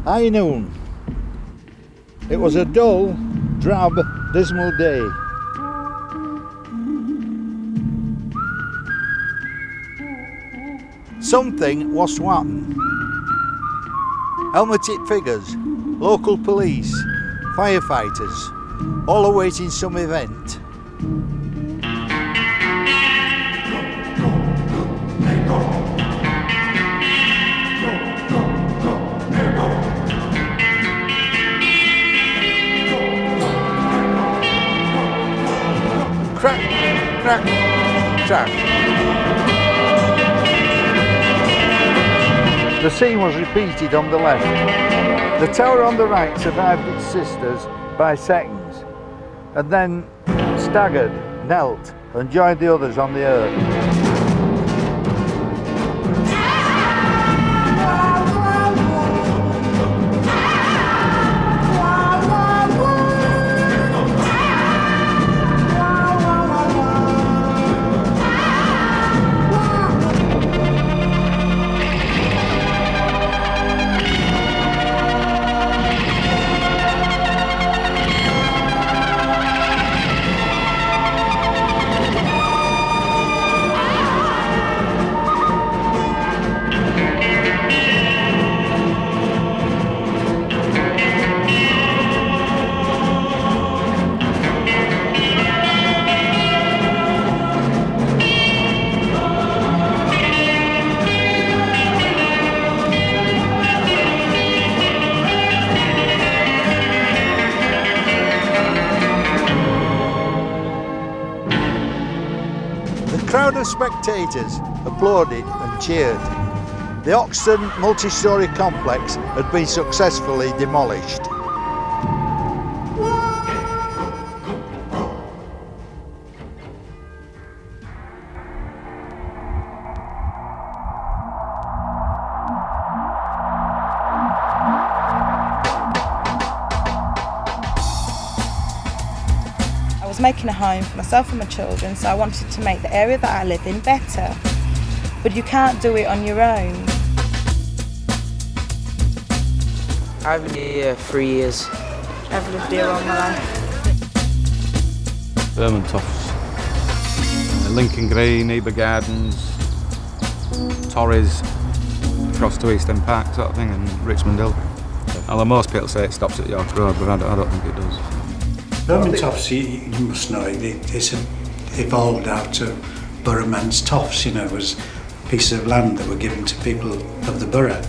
High noon. It was a dull, drab, dismal day. Something was to happen. Helmeted figures, local police, firefighters, all awaiting some event. Crack, crack, crack. The scene was repeated on the left. The tower on the right survived its sisters by seconds, and then staggered, knelt, and joined the others on the earth. A crowd of spectators applauded and cheered. The Oxton multi-storey complex had been successfully demolished. I was making a home for myself and my children, so I wanted to make the area that I live in better. But you can't do it on your own. I've been here 3 years. I've lived here all my life. Burmantofts, Lincoln Green, Neighbour Gardens, Torres, across to East End Park sort of thing, and Richmond Hill. Although most people say it stops at York Road, but I don't think it does. Burmantofts, you must know, it's evolved out of Burmantofts, you know, it was pieces of land that were given to people of the borough.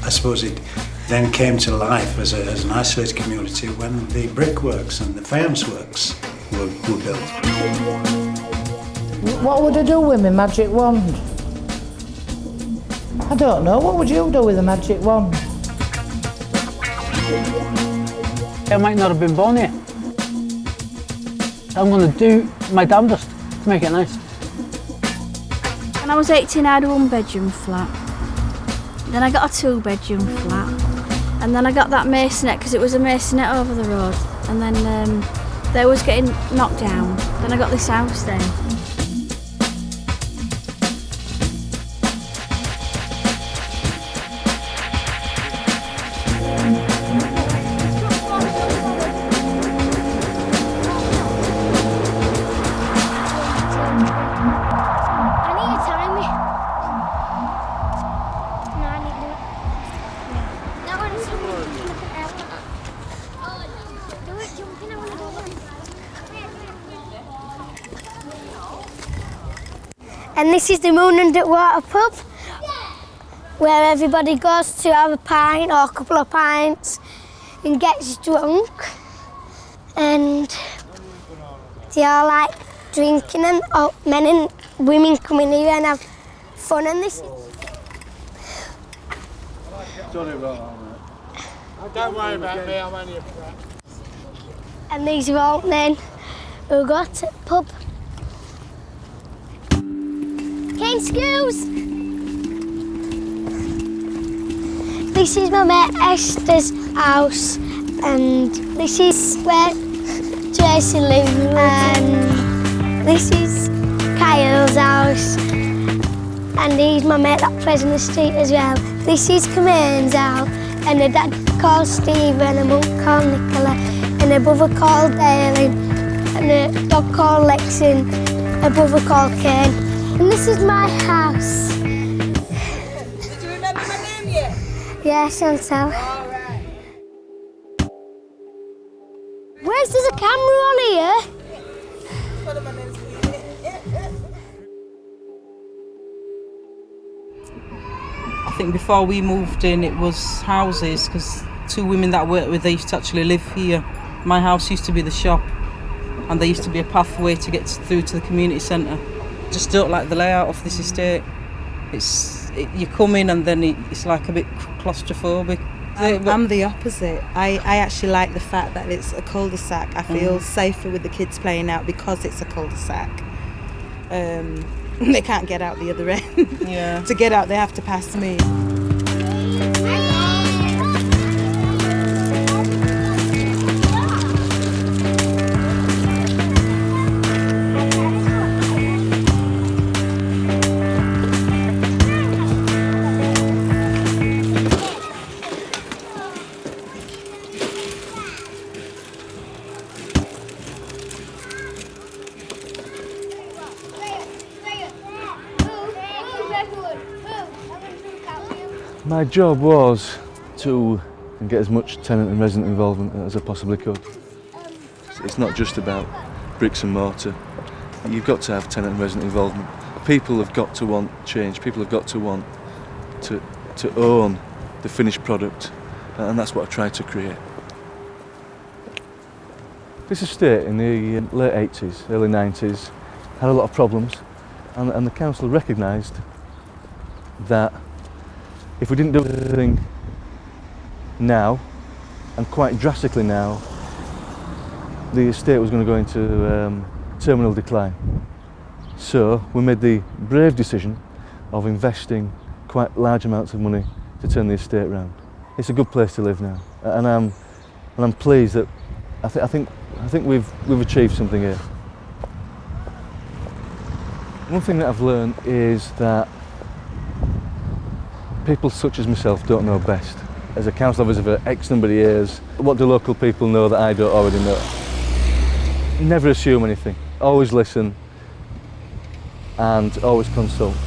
I suppose it then came to life as an isolated community when the brickworks and the faience works were built. What would I do with my magic wand? I don't know. What would you do with a magic wand? I might not have been born here. I'm going to do my damnedest to make it nice. When I was 18, I had a 1-bedroom flat. Then I got a 2-bedroom flat. And then I got that masonette because it was a masonette over the road. And then they was getting knocked down. Then I got this house then. And this is the Moon and Water pub, where everybody goes to have a pint or a couple of pints and gets drunk. And they all like drinking, and men and women come in here and have fun. And this. Sorry about that, mate. Don't worry about me, I'm only a brat. And these are all men who go to the pub. Cane schools. This is my mate Esther's house, and this is where Jason lives, and this is Kyle's house, and he's my mate that plays on the street as well. This is Camane's house, and a dad called Stephen, a mum called Nicola, and a brother called Darren, and a dog called Lex, and a brother called Kane. And this is my house. Did you remember my name yet? Yeah, Chantal. All right. Where's there's a camera on here? Follow my name's I think before we moved in it was houses, because 2 women that I worked with, they used to actually live here. My house used to be the shop and there used to be a pathway to get through to the community centre. Just don't like the layout of this estate. You come in and then it's like a bit claustrophobic. I'm the opposite. I actually like the fact that it's a cul-de-sac. I feel safer with the kids playing out because it's a cul-de-sac. They can't get out the other end. Yeah. To get out, they have to pass me. My job was to get as much tenant and resident involvement as I possibly could. It's not just about bricks and mortar. You've got to have tenant and resident involvement. People have got to want change. People have got to want to own the finished product, and that's what I tried to create. This estate in the late 80s, early 90s had a lot of problems, and the council recognised that if we didn't do anything now, and quite drastically now, the estate was going to go into terminal decline. So we made the brave decision of investing quite large amounts of money to turn the estate around. It's a good place to live now, and I'm pleased that I think we've achieved something here. One thing that I've learned is that people such as myself don't know best. As a council officer for X number of years, what do local people know that I don't already know? Never assume anything. Always listen and always consult.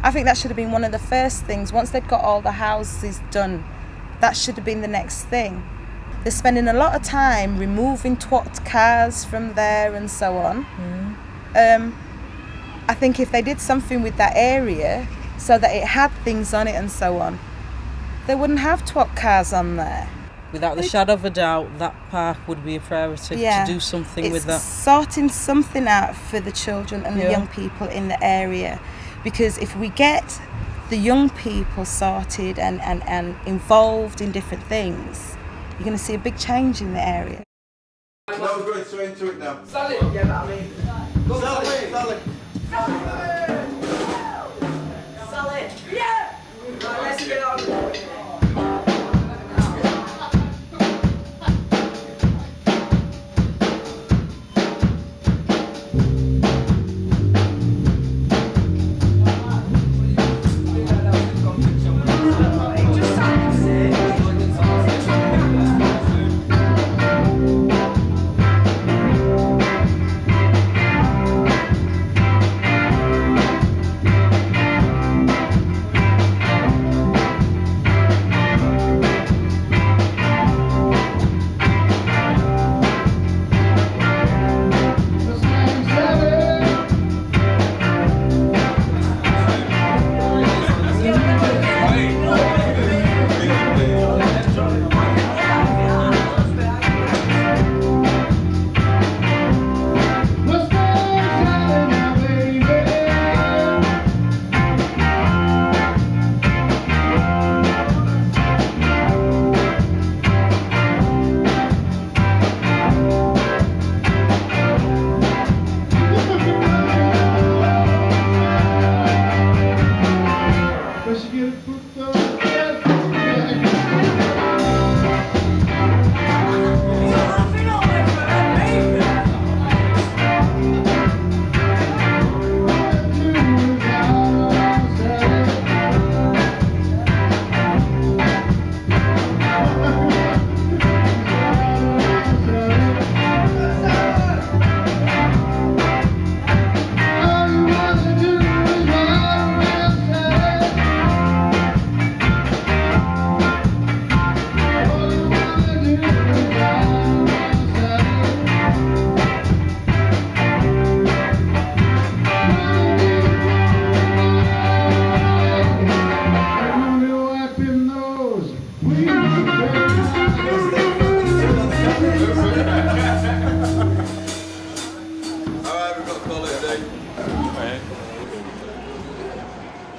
I think that should have been one of the first things. Once they'd got all the houses done, that should have been the next thing. They're spending a lot of time removing twat cars from there and so on. I think if they did something with that area so that it had things on it and so on, they wouldn't have twat cars on there. Without the shadow of a doubt, that park would be a priority to do something with that. Sorting something out for the children and the young people in the area, because if we get the young people sorted and involved in different things, you're going to see a big change in the area. No, we're going straight into it now. Sally! Yeah, but I mean... Go Sally! Sally! Sally! Yeah! Right, let's get on.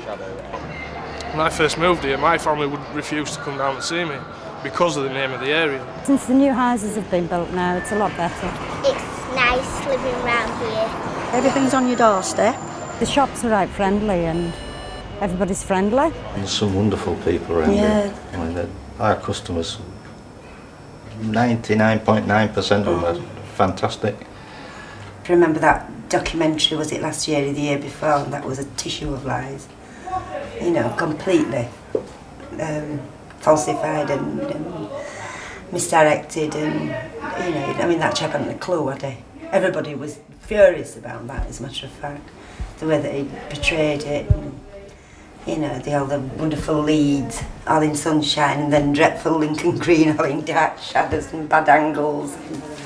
When I first moved here, my family would refuse to come down and see me because of the name of the area. Since the new houses have been built now, it's a lot better. It's nice living around here. Everything's on your doorstep. The shops are right friendly and everybody's friendly. There's some wonderful people around here. I mean, our customers, 99.9% of them are fantastic. I remember that documentary, was it last year or the year before, and that was a tissue of lies. You know, completely falsified and misdirected, and you know, I mean, that chap hadn't a clue, had he? Everybody was furious about that, as a matter of fact, the way that he portrayed it. And, you know, all the wonderful Leeds, all in sunshine, and then dreadful Lincoln Green, all in dark shadows and bad angles.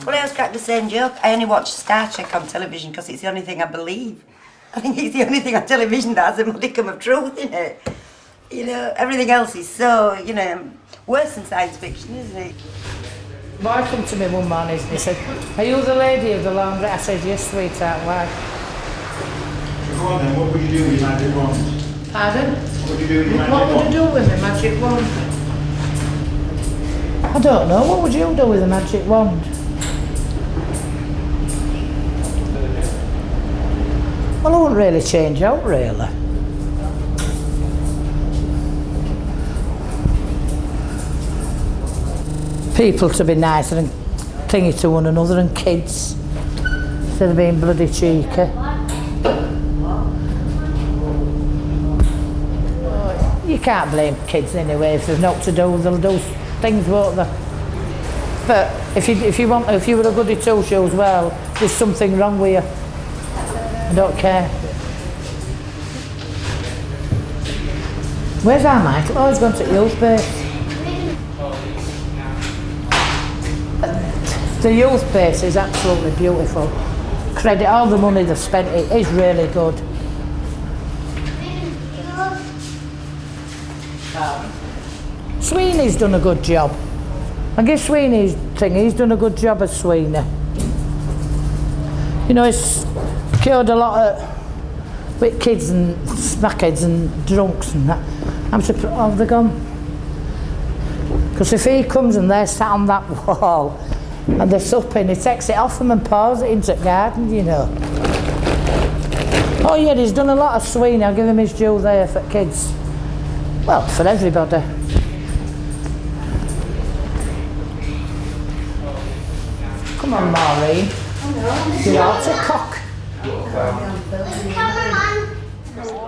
Well, I always cracked the same joke. I only watch Star Trek on television because it's the only thing I believe. I think it's the only thing on television that has a modicum of truth in it. You know, everything else is so, you know, worse than science fiction, isn't it? Boy come to me one morning and he said, "Are you the lady of the laundry?" I said, "Yes, sweetheart, why?" Go on then, what would you do with your magic wand? Pardon? What would you do with your magic wand? What would I do with my magic wand? I don't know. What would you do with a magic wand? Well, I wouldn't really change out, really. People to be nicer and thingy to one another, and kids, instead of being bloody cheeky. You can't blame kids anyway. If there's naught to do, they'll do things, won't they? But if you were a goody two-shoes, well, there's something wrong with you. I don't care. Where's our Michael? Oh, he's gone to youth base. The youth base is absolutely beautiful. Credit all the money they've spent. It is really good. Sweeney's done a good job. I give Sweeney's thing, he's done a good job as Sweeney. You know, he's cured a lot of with kids and smackheads and drunks and that. I'm surprised, oh, they're gone. Because if he comes and they're sat on that wall and they're supping, he takes it off them and pours it into the garden, you know. Oh yeah, he's done a lot of Sweeney, I'll give him his due there for kids. Well, for everybody. Come on, Maureen. You're out to cock.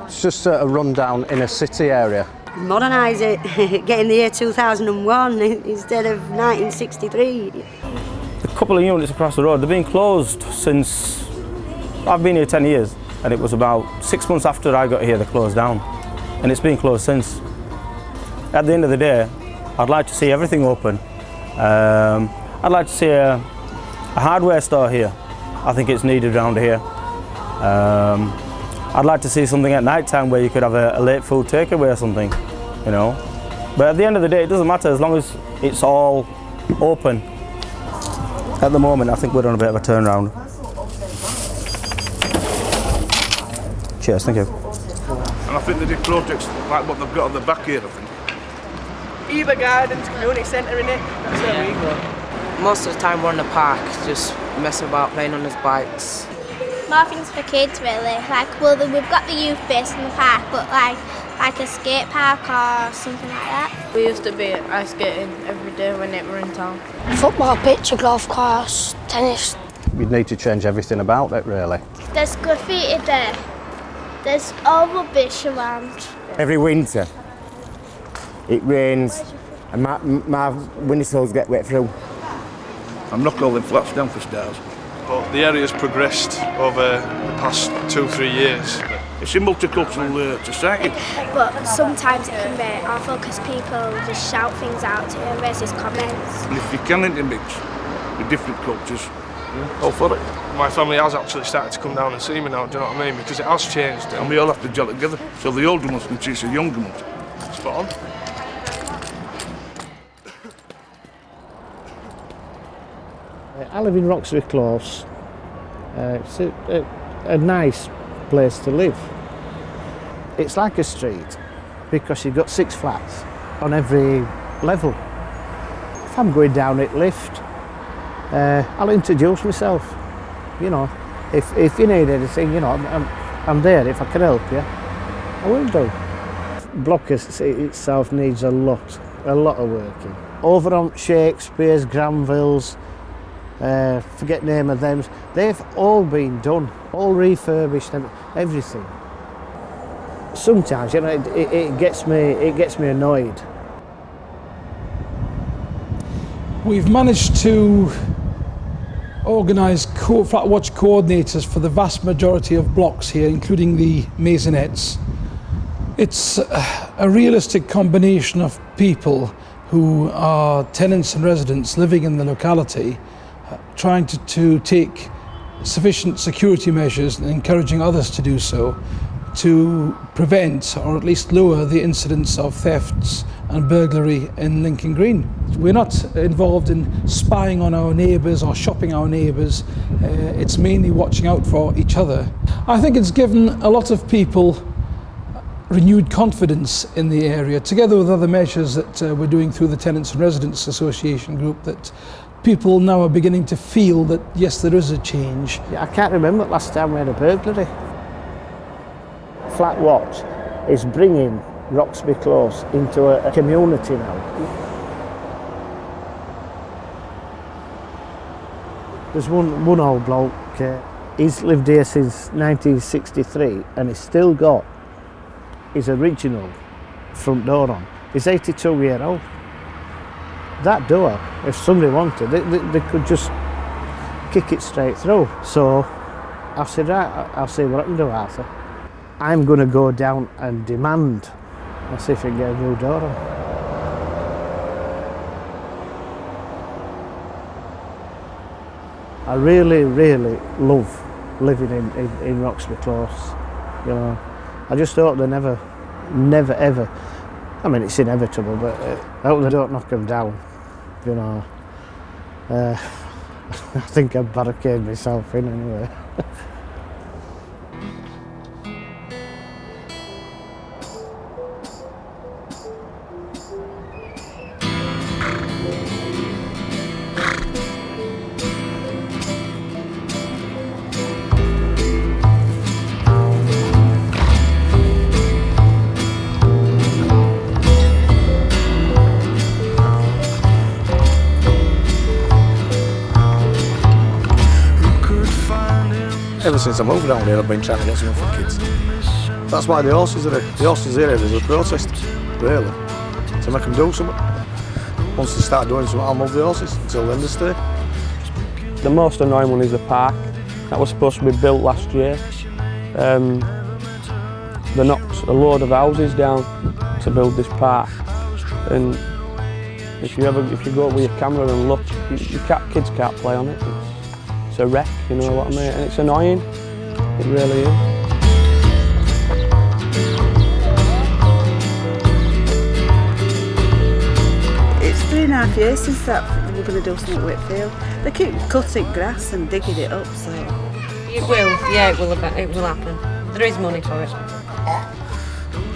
It's just a rundown in a city area. Modernise it, get in the year 2001 instead of 1963. A couple of units across the road, they've been closed since, I've been here 10 years, and it was about 6 months after I got here they closed down, and it's been closed since. At the end of the day, I'd like to see everything open. I'd like to see a hardware store here. I think it's needed around here. I'd like to see something at night time where you could have a late food takeaway or something, you know. But at the end of the day, it doesn't matter as long as it's all open. At the moment, I think we're on a bit of a turnaround. Cheers, thank you. And I think they did projects like what they've got on the back here, I think. Eva Gardens Community Centre in it, that's where we go. Most of the time we're in the park, just messing about, playing on his bikes. More things for kids really, like, well, we've got the youth base in the park, but like a skate park or something like that. We used to be ice skating every day when they were in town. Football pitch, a golf course, tennis. We'd need to change everything about it, really. There's graffiti there. There's all rubbish around. Every winter, it rains and my windowsills get wet through. I'm knocking all them flats down for stars. But the area's progressed over the past 2-3 years. It's a multicultural society. But sometimes it can be awful because people just shout things out to you and racist comments. And if you can intermix with different cultures, all for it. My family has actually started to come down and see me now, do you know what I mean? Because it has changed. And we all have to gel together. So the older ones can teach the younger ones. Spot on. I live in Roxbury Close. It's a nice place to live. It's like a street because you've got 6 flats on every level. If I'm going down it lift, I'll introduce myself. You know, if you need anything, you know, I'm there. If I can help you, I will do. Blockers itself needs a lot of working. Over on Shakespeare's, Granville's, forget name of them, they've all been done, all refurbished, everything. Sometimes, you know, it gets me annoyed. We've managed to organise flat watch coordinators for the vast majority of blocks here, including the maisonettes. It's a realistic combination of people who are tenants and residents living in the locality, trying to take sufficient security measures and encouraging others to do so to prevent or at least lower the incidence of thefts and burglary in Lincoln Green. We're not involved in spying on our neighbours or shopping our neighbours. It's mainly watching out for each other. I think it's given a lot of people renewed confidence in the area, together with other measures that we're doing through the Tenants and Residents Association group, that people now are beginning to feel that yes, there is a change. Yeah, I can't remember the last time we had a burglary. Flat Watch is bringing Roxby Close into a community now. There's one old bloke, he's lived here since 1963 and he's still got his original front door on. He's 82 years old. That door, if somebody wanted, they could just kick it straight through. So I said, right, I'll see what I can do, Arthur. I'm going to go down and demand, I'll see if I can get a new door on. I really, really love living in Roxby Close, you know. I just hope they never ever, I mean it's inevitable, but I hope they don't knock them down, you know. I think I'd barricade myself in anyway. Ever since I moved down here, I've been trying to get something for kids. That's why the horses are here. The horses here, there's a protest, really, to make them do something. Once they start doing something, I'll move the horses. Until then, they stay. The most annoying one is the park. That was supposed to be built last year. They knocked a load of houses down to build this park. And if you go with your camera and look, kids can't play on it. It's a wreck, you know what I mean? And it's annoying. It really is. It's 3.5 years since that we're going to do something at Whitfield. They keep cutting grass and digging it up, so... It will, yeah, it will happen. There is money for it.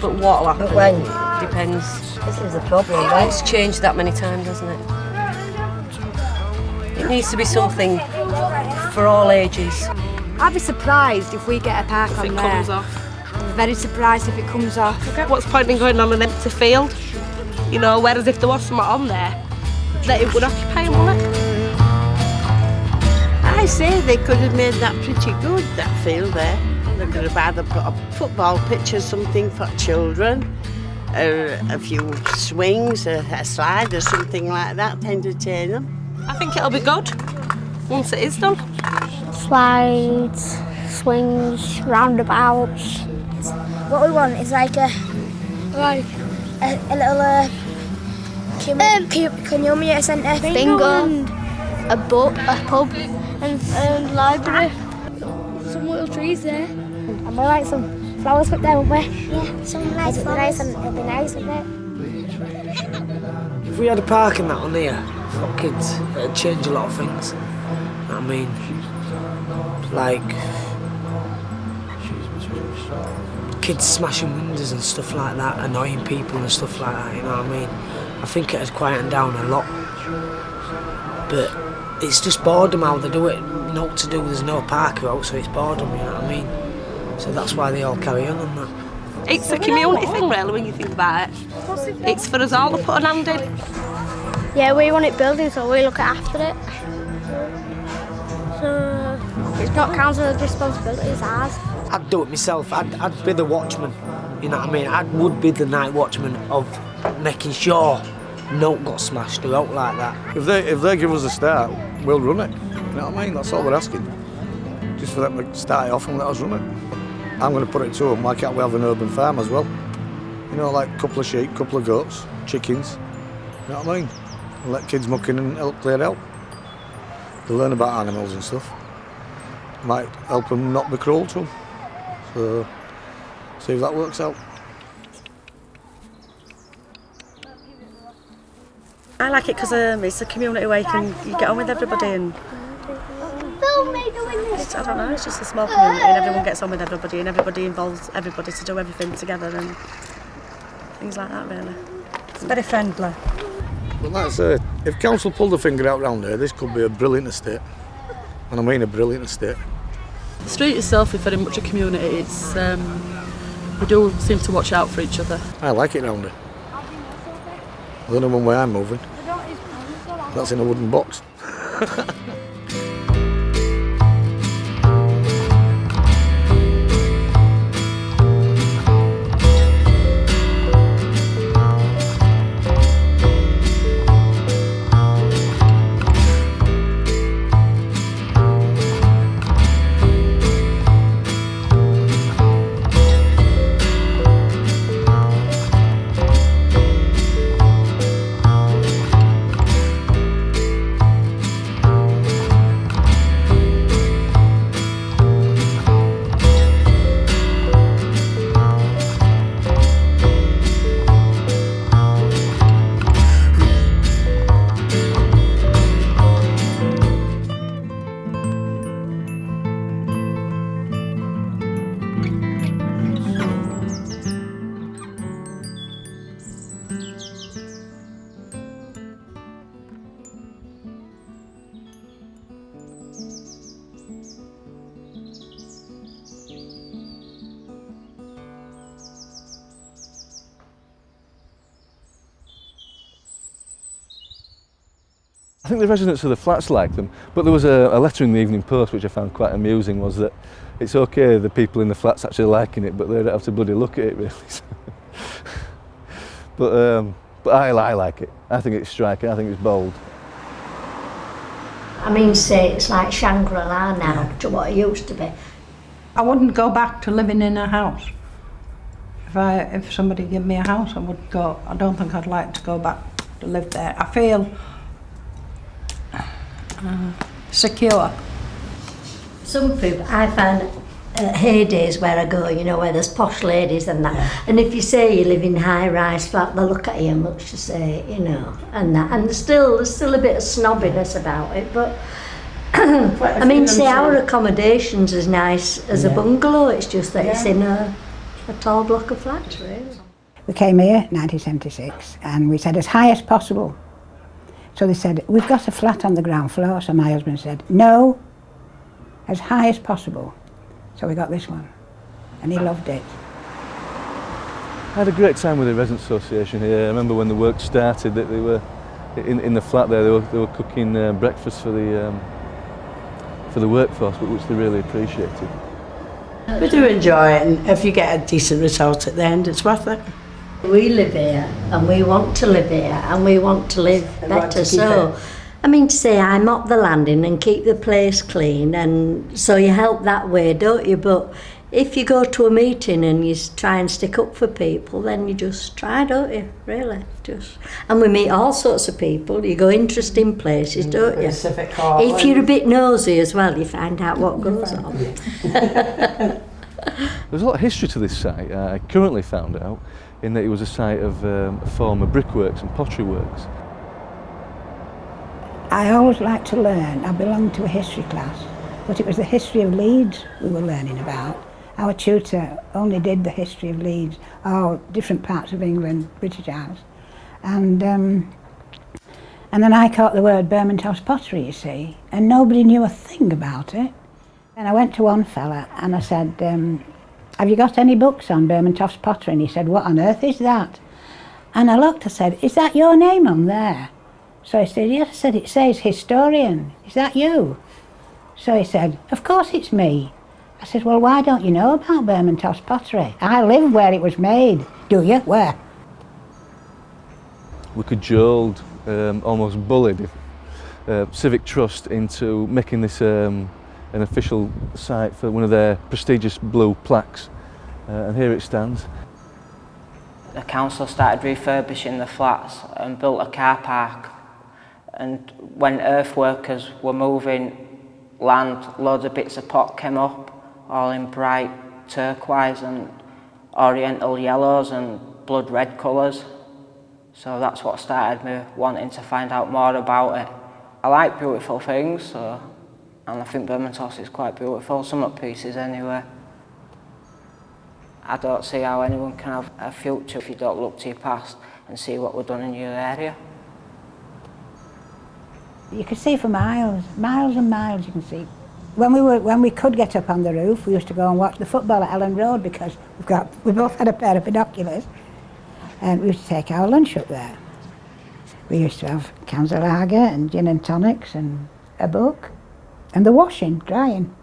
But what'll happen? But when? Depends. This is the problem, right? It's changed that many times, hasn't it? It needs to be something for all ages. I'd be surprised if we get a park on there. If it comes off. I'm very surprised if it comes off. What's the point in going on an empty field? You know, whereas if there was something on there, that it would occupy more. I say they could have made that pretty good, that field there. They could have either put a football pitch or something for children, a few swings, a slide or something like that to entertain them. I think it'll be good once it is done. Slides, swings, roundabouts. What we want is like a little community centre. Bingo. A pub and library. Some little trees there. And we like some flowers put there, won't we? Yeah, some nice flowers. It'll be nice, wouldn't it? If we had a parking that on here for kids, it'd change a lot of things. I mean, like kids smashing windows and stuff like that, annoying people and stuff like that, you know what I mean? I think it has quietened down a lot. But it's just boredom how they do it. Not to do, there's no park out, so it's boredom, you know what I mean? So that's why they all carry on that. It's a community thing, really, when you think about it. It's for us all to put an hand in. Yeah, we want it building, so we look after it. So it's not council's responsibility, it's ours. I'd do it myself. I'd be the watchman, you know what I mean? I would be the night watchman of making sure no got smashed out like that. If they give us a start, we'll run it. You know what I mean? That's all we're asking. Just for them to start it off and let us run it. I'm going to put it to them, why can't we have an urban farm as well? You know, like a couple of sheep, couple of goats, chickens, you know what I mean? And let kids muck in and help clear it out. They learn about animals and stuff. Might help them not be cruel to them. So, see if that works out. I like it because it's a community where you get on with everybody and I don't know, it's just a small community and everyone gets on with everybody and everybody involves everybody to do everything together and things like that, really. It's very friendly. But like I say, if council pulled a finger out round here, this could be a brilliant estate. And I mean a brilliant estate. The street itself is very much a community. It's we do seem to watch out for each other. I like it round here. I don't know one way I'm moving. That's in a wooden box. I think the residents of the flats like them, but there was a letter in the Evening Post which I found quite amusing, was that it's okay the people in the flats actually liking it, but they don't have to bloody look at it really. But I like it. I think it's striking, I think it's bold. I mean, say it's like Shangri-La now to what it used to be. I wouldn't go back to living in a house. If somebody gave me a house, I would go. I don't think I'd like to go back to live there. I feel secure. Some people, I find heydays where I go, you know, where there's posh ladies and that. Yeah. And if you say you live in high-rise flat, they'll look at you much to say, you know, and that. And there's still a bit of snobbiness about it, but I mean, say our accommodations as nice as a bungalow. It's just that it's in a tall block of flats, really. We came here in 1976 and we said as high as possible. So they said, we've got a flat on the ground floor. So my husband said, no, as high as possible. So we got this one, and he loved it. I had a great time with the Residents Association here. I remember when the work started that they were in the flat there. They were cooking breakfast for the workforce, which they really appreciated. We do enjoy it, and if you get a decent result at the end, it's worth it. We live here, and we want to live here, and we want to live better. So, I mean, to say I mop the landing and keep the place clean, and so you help that way, don't you? But if you go to a meeting and you try and stick up for people, then you just try, don't you? Really, just. And we meet all sorts of people. You go interesting places, don't you? Civic hall. If you're a bit nosy as well, you find out what goes on. There's a lot of history to this site. I currently found out in that it was a site of former brickworks and pottery works. I always like to learn. I belonged to a history class, but it was the history of Leeds we were learning about, Our tutor only did the history of Leeds, or different parts of England, British Isles. And then I caught the word Burmantofts pottery, you see, and nobody knew a thing about it. And I went to one fella and I said, have you got any books on Burmantofts pottery? And he said, what on earth is that? And I looked, I said, is that your name on there? So he said, yes. I said, it says historian. Is that you? So he said, of course it's me. I said, well, why don't you know about Burmantofts pottery? I live where it was made. Do you? Where? We cajoled, almost bullied Civic Trust into making this an official site for one of their prestigious blue plaques, and here it stands. The council started refurbishing the flats and built a car park, and when earth workers were moving land, loads of bits of pot came up, all in bright turquoise and oriental yellows and blood red colours. So that's what started me wanting to find out more about it. I like beautiful things, and I think Burmantofts is quite beautiful, some of the pieces anyway. I don't see how anyone can have a future if you don't look to your past and see what we've done in your area. You could see for miles, miles and miles you can see. When we could get up on the roof, we used to go and watch the football at Ellen Road because we both had a pair of binoculars, and we used to take our lunch up there. We used to have cans of lager and gin and tonics and a book, and the washing, drying.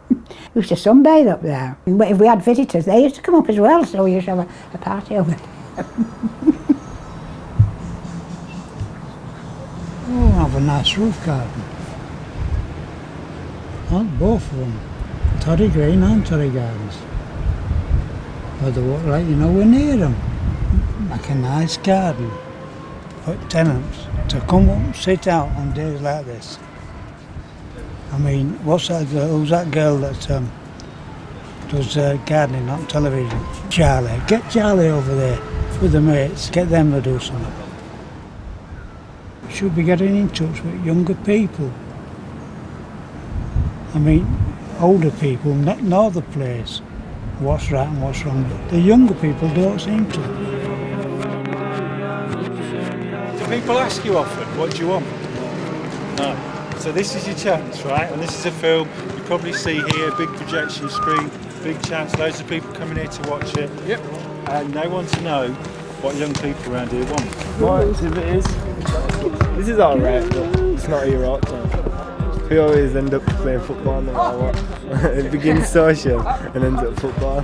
We used to sunbathe up there. But if we had visitors, they used to come up as well, so we used to have a party over there. Oh, I have a nice roof garden. Both of them, Torry Green and Torry Gardens. But they look like, you know, we're near them. Like a nice garden for tenants to come up and sit out on days like this. I mean, what's that girl? Who's that girl that does gardening on television? Charlie. Get Charlie over there with the mates. Get them to do something. Should be getting in touch with younger people. I mean, older people know the place, what's right and what's wrong, but the younger people don't seem to. Do people ask you often, what do you want? No. So this is your chance, right? And this is a film, you probably see here, big projection screen, big chance, loads of people coming here to watch it. Yep. And they want to know what young people around here want. What if it is? This is alright, but it's not your art time. We always end up playing football no matter what. It begins social and ends up football.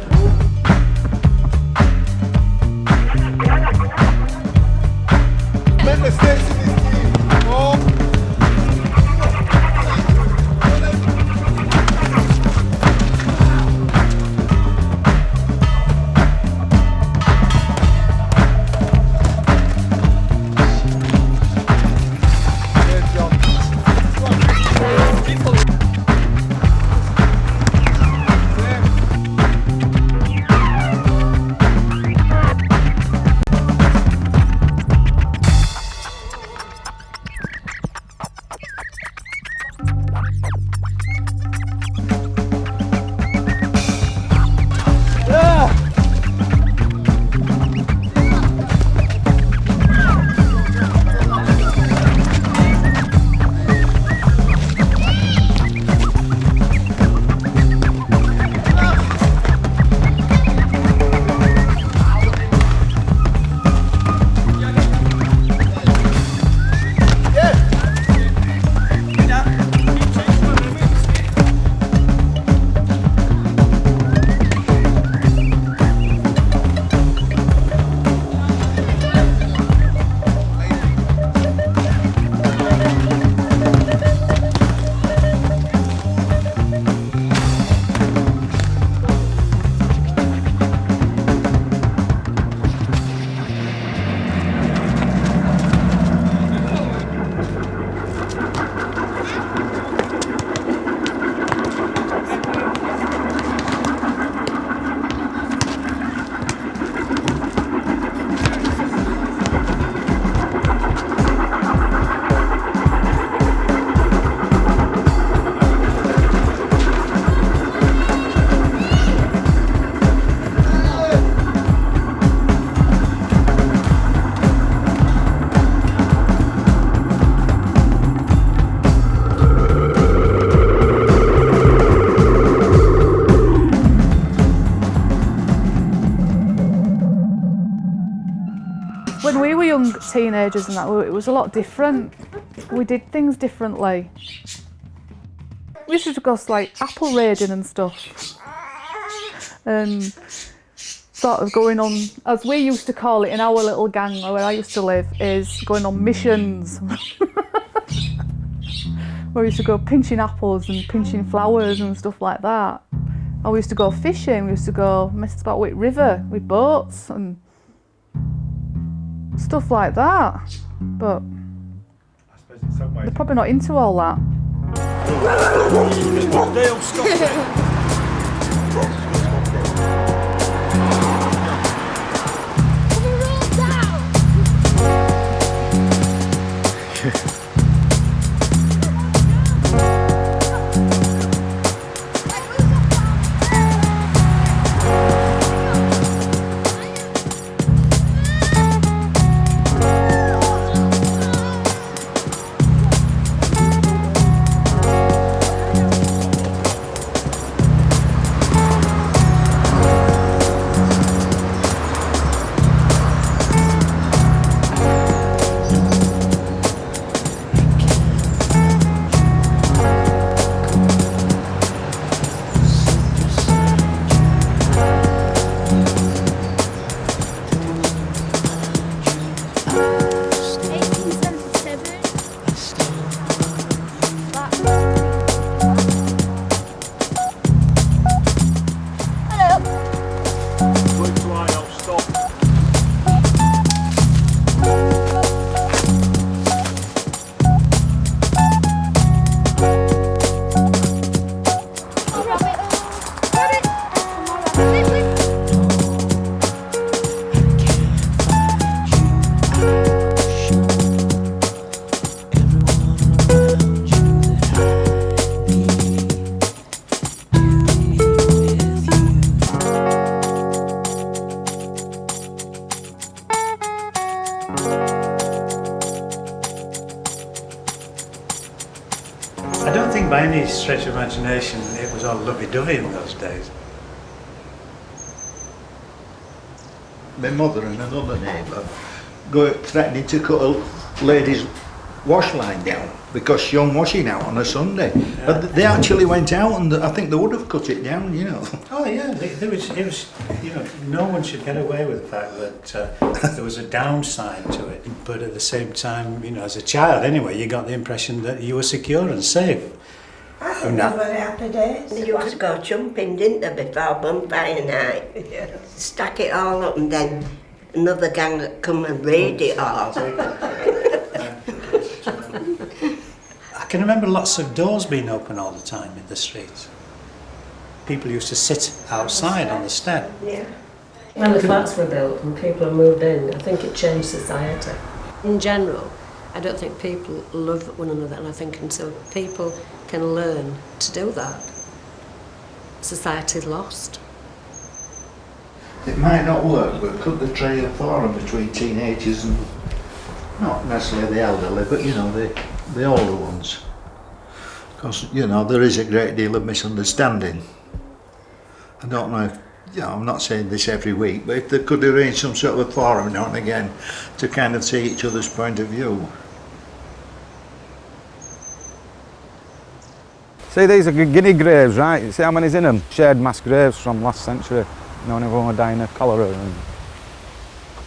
When we were young teenagers and that, it was a lot different. We did things differently. We used to go like apple raiding and stuff. And sort of going on, as we used to call it in our little gang where I used to live, is going on missions. Where we used to go pinching apples and pinching flowers and stuff like that. Or we used to go fishing, we used to go mess about with river, with boats and stuff like that. But they're probably not into all that. Dale, stop it. I don't think by any stretch of imagination it was all lovey-dovey in those days. My mother and another neighbour go threatening to cut a lady's wash line down because she on washing out on a Sunday. Yeah. But they actually went out and I think they would have cut it down, you know. Oh yeah, it was, you know, no one should get away with the fact that there was a downside to it. But at the same time, you know, as a child anyway, you got the impression that you were secure and safe. I think they were happy days. They used to go jumping, didn't they, before bonfire night? Yeah. Stack it all up and then another gang would come and raid it all. I can remember lots of doors being open all the time in the streets. People used to sit outside on the step. Yeah. When the flats were built and people moved in, I think it changed society. In general, I don't think people love one another, and I think until people can learn to do that, society's lost. It might not work, but could they try a forum between teenagers and not necessarily the elderly, but you know, the older ones? Because, you know, there is a great deal of misunderstanding. I don't know if, you know, I'm not saying this every week, but if they could arrange some sort of a forum now and again to kind of see each other's point of view. See, these are guinea graves, right? You see how many's in them? Shared mass graves from last century. You know, when everyone was dying of cholera and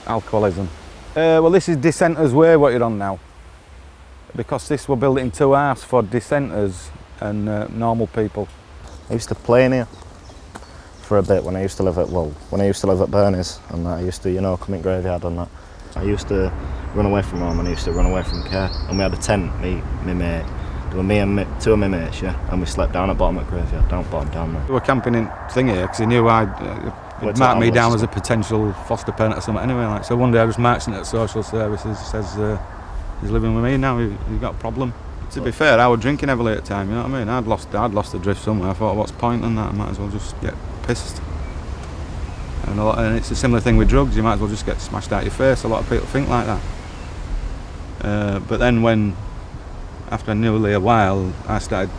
alcoholism. Well, this is Dissenters Way, what you're on now. Because this were built in two halves for dissenters and normal people. I used to play in here for a bit when I used to live at Burney's, and I used to, you know, commit graveyard and that. I used to run away from home and I used to run away from care. And we had a tent, my mate. There were me and two of my mates, yeah, and we slept down at bottom at graveyard, down there. We were camping in thing here because he knew I'd marked me down as a potential foster parent or something anyway. Like, so one day I was marching at social services, says he's living with me now, he's got a problem. To be fair, I was drinking heavily at the time, you know what I mean? I'd lost the drift somewhere. I thought, what's the point in that? I might as well just get pissed. And it's a similar thing with drugs, you might as well just get smashed out your face. A lot of people think like that. But then after nearly a while, I started,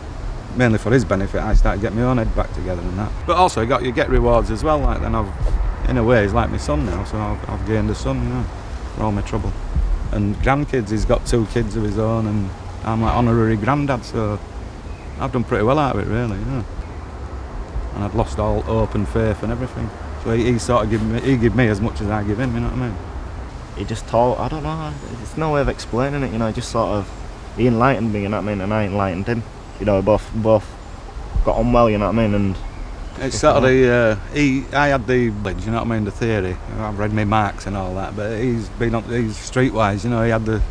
mainly for his benefit, I started getting my own head back together and that. But also you get rewards as well, like then in a way he's like my son now, so I've gained a son, you know. for all my trouble. And grandkids, he's got 2 kids of his own, and I'm like honorary granddad, so I've done pretty well out of it, really, you know. And I'd lost all hope and faith and everything. So he sort of gave me as much as I give him, you know what I mean? He just taught, I don't know, there's no way of explaining it, you know, he just sort of, he enlightened me, you know what I mean, and I enlightened him. You know, both got on well, you know what I mean, and... It's sort of I had the, you know what I mean, the theory. I've read my Marx and all that, but he's streetwise, you know, he had the,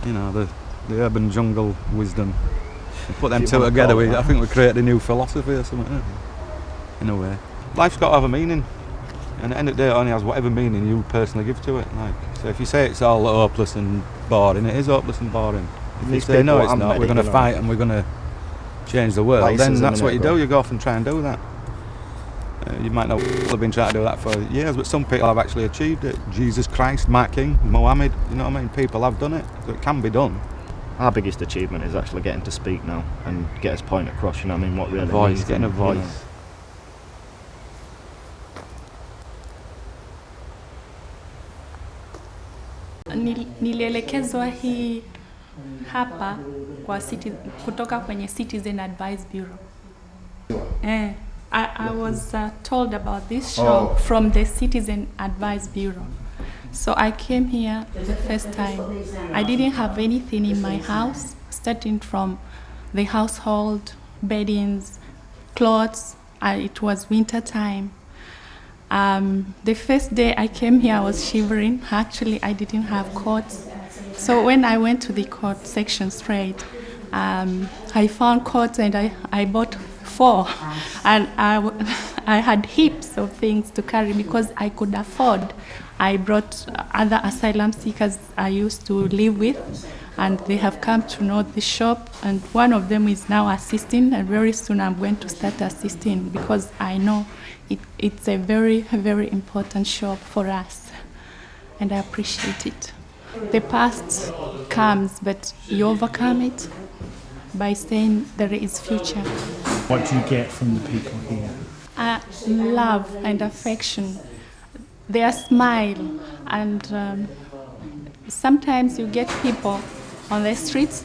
you know, the urban jungle wisdom. We put them two together, I think we created a new philosophy or something, in a way. Life's got to have a meaning, and at the end of the day it only has whatever meaning you personally give to it. Like, so if you say it's all hopeless and boring, it is hopeless and boring. If you say no, it's not, we're going to fight and we're going to change the world, then that's what you do, you go off and try and do that. You might not have been trying to do that for years, but some people have actually achieved it. Jesus Christ, Mark King, Mohammed, you know what I mean? People have done it, so it can be done. Our biggest achievement is actually getting to speak now and get his point across, you know what I mean? What really a voice, means, getting a voice. You know. Nilielekezwa hii hapa kwa kutoka kwenye Citizen Advice Bureau. I was told about this show from the Citizen Advice Bureau. So I came here the first time. I didn't have anything in my house, starting from the household, beddings, clothes. It was winter time. The first day I came here, I was shivering. Actually, I didn't have coats. So when I went to the coat section straight, I found coats and I bought 4. And I had heaps of things to carry because I could afford. I brought other asylum seekers I used to live with, and they have come to know the shop, and one of them is now assisting, and very soon I'm going to start assisting because I know it's a very, very important shop for us, and I appreciate it. The past comes, but you overcome it by saying there is future. What do you get from the people here? Love and affection, their smile, and sometimes you get people on the streets,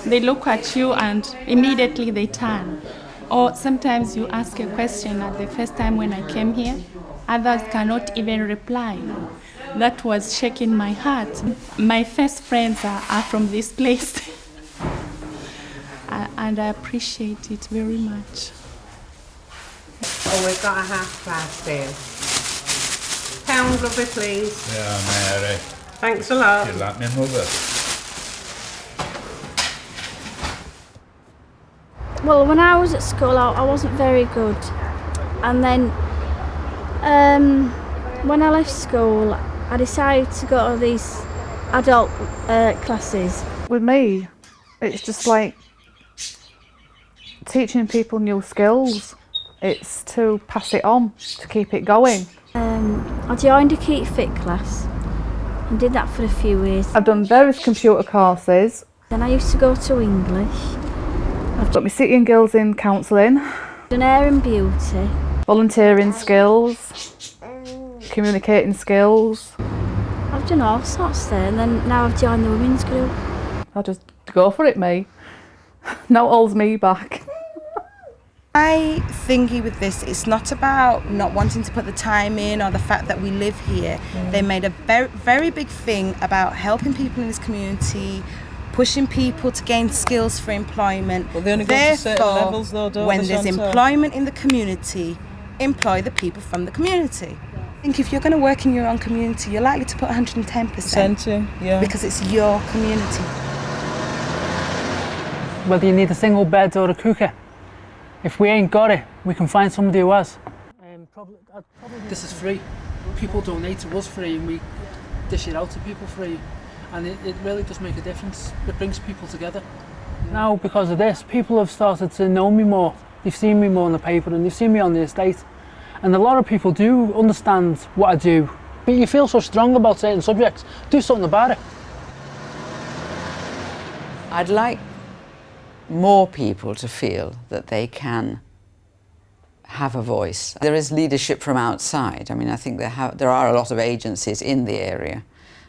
they look at you and immediately they turn. Or sometimes you ask a question at the first time when I came here, others cannot even reply. That was shaking my heart. My first friends are from this place. And I appreciate it very much. Oh, we've got a half-price sale. £1, lovely, please. Yeah, Mary. Thanks a lot. You like me, mother? Well, when I was at school, I wasn't very good. And then when I left school, I decided to go to these adult classes. With me, it's just like teaching people new skills. It's to pass it on, to keep it going. I joined a Keep Fit class and did that for a few years. I've done various computer courses. Then I used to go to English. I've got my City and Guilds in counselling. Done hair and beauty. Volunteering skills, communicating skills. I've done all sorts there, and then now I've joined the women's group. I'll just go for it, me. No holds me back. My thingy with this, it's not about not wanting to put the time in or the fact that we live here. They made a very, very big thing about helping people in this community, pushing people to gain skills for employment. Well, they only go to certain levels though, don't when they, there's Chantal? employment in the community, employ the people from the community. I think if you're going to work in your own community, you're likely to put 110% in, yeah. because it's your community. Whether you need a single bed or a cooker, if we ain't got it, we can find somebody who has. This is free. People donate to us free and we dish it out to people free. And it really does make a difference. It brings people together. Now, because of this, people have started to know me more. They've seen me more on the paper and they've seen me on the estate. And a lot of people do understand what I do. But you feel so strong about certain subjects, do something about it. I'd like more people to feel that they can have a voice. There is leadership from outside. I mean, I think there are a lot of agencies in the area.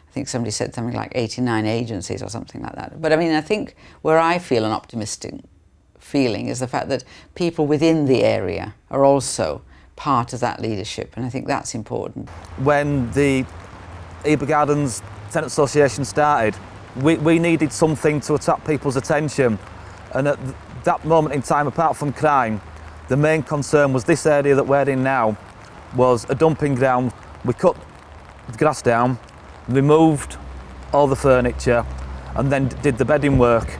I think somebody said something like 89 agencies or something like that. But I mean, I think where I feel an optimistic feeling is the fact that people within the area are also part of that leadership, and I think that's important. When the Eber Gardens Tenant Association started, we needed something to attract people's attention, and at that moment in time, apart from crime, the main concern was this area that we're in now was a dumping ground. We cut the grass down, removed all the furniture, and then did the bedding work.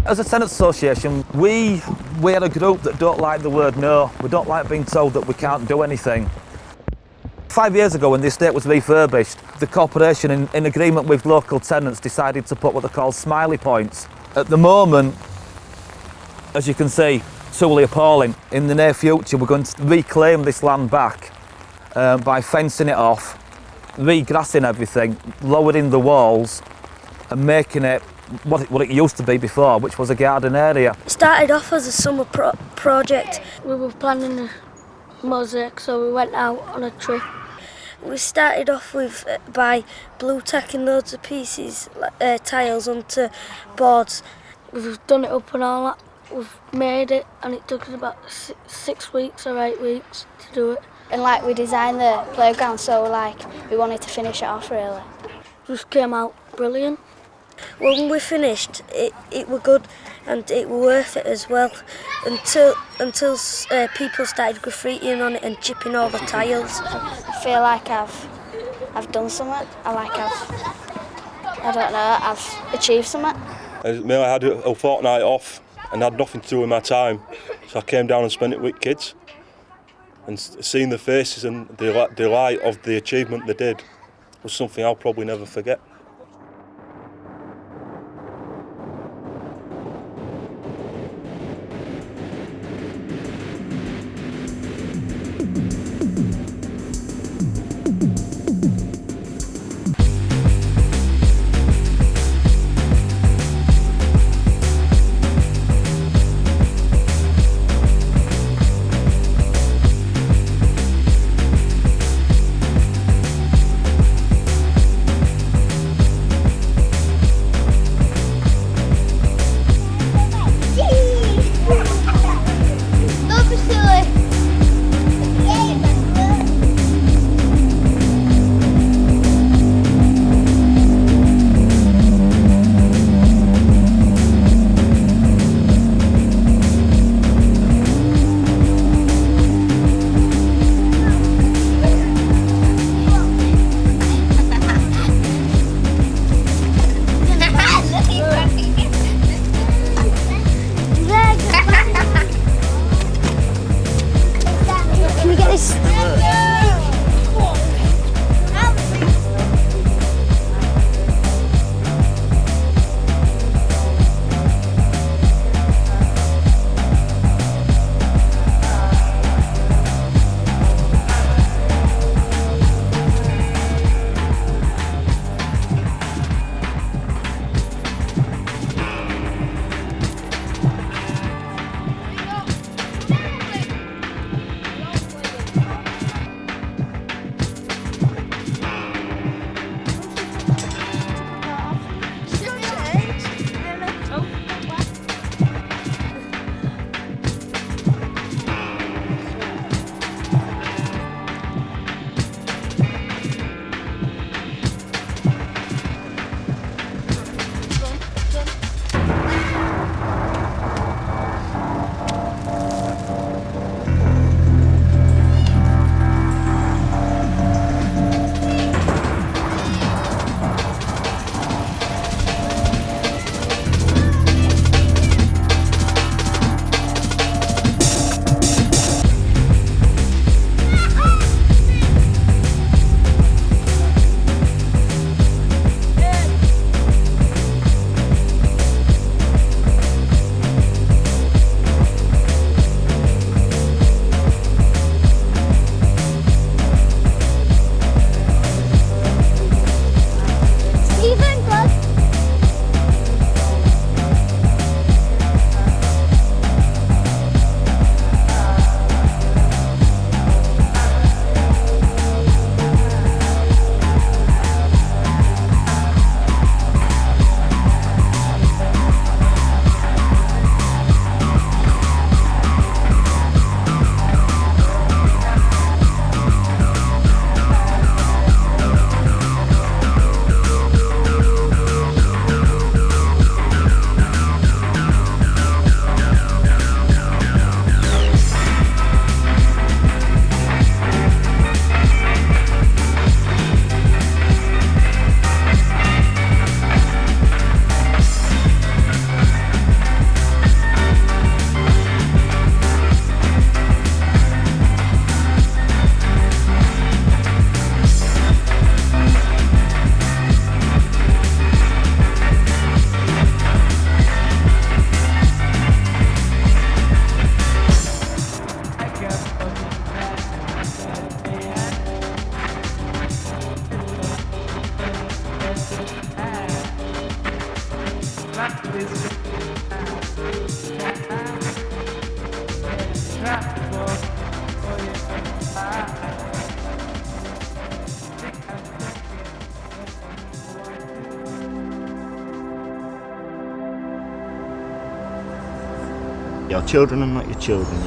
As a tenant association, we are a group that don't like the word no. We don't like being told that we can't do anything. 5 years ago, when the estate was refurbished, the corporation, in agreement with local tenants, decided to put what they call smiley points. At the moment, as you can see, truly appalling. In the near future, we're going to reclaim this land back by fencing it off, regrassing everything, lowering the walls, and making it what it used to be before, which was a garden area. It started off as a summer project. We were planning a mosaic, so we went out on a trip. We started off with by blue tacking loads of pieces, tiles onto boards. We've done it up and all that. We've made it, and it took us about 6 weeks or 8 weeks to do it. And like we designed the playground, so like we wanted to finish it off really. Just came out brilliant. When we finished, it were good and it were worth it as well until people started graffitiing on it and chipping all the tiles. I feel like I've done something. I've achieved something. I had a fortnight off and had nothing to do with my time, so I came down and spent it with kids. And seeing the faces and the delight of the achievement they did was something I'll probably never forget. Your children are not your children.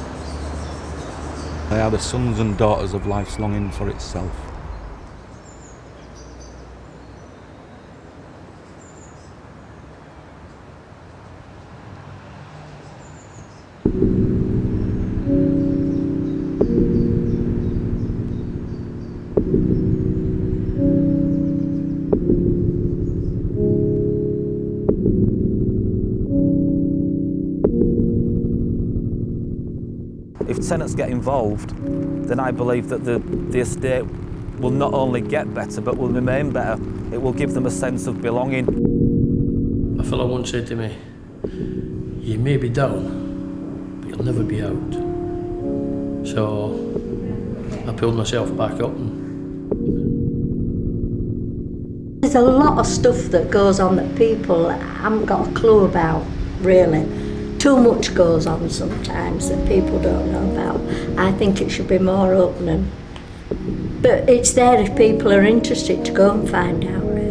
They are the sons and daughters of life's longing for itself. If tenants get involved, then I believe that the estate will not only get better, but will remain better. It will give them a sense of belonging. A fellow once said to me, you may be down, but you'll never be out. So I pulled myself back up. There's a lot of stuff that goes on that people haven't got a clue about, really. Too much goes on sometimes that people don't know about. I think it should be more open, but it's there if people are interested to go and find out, really.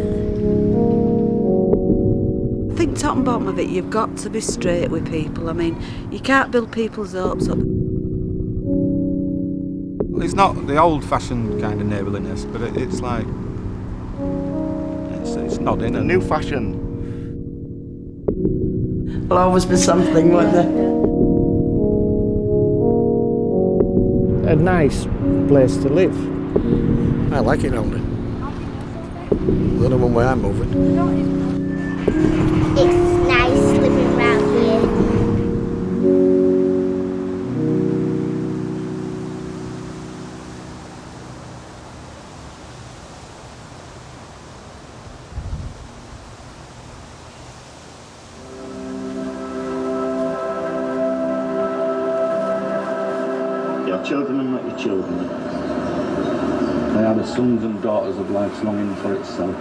I think top and bottom of it, you've got to be straight with people. I mean, you can't build people's hopes up. It's not the old-fashioned kind of neighborliness, but it's like it's nodding. A new fashion. There'll always be something, won't there? A nice place to live. I like it only. The other one where I'm moving. It's nice living around here. Your children are not your children. They are the sons and daughters of life's longing for itself.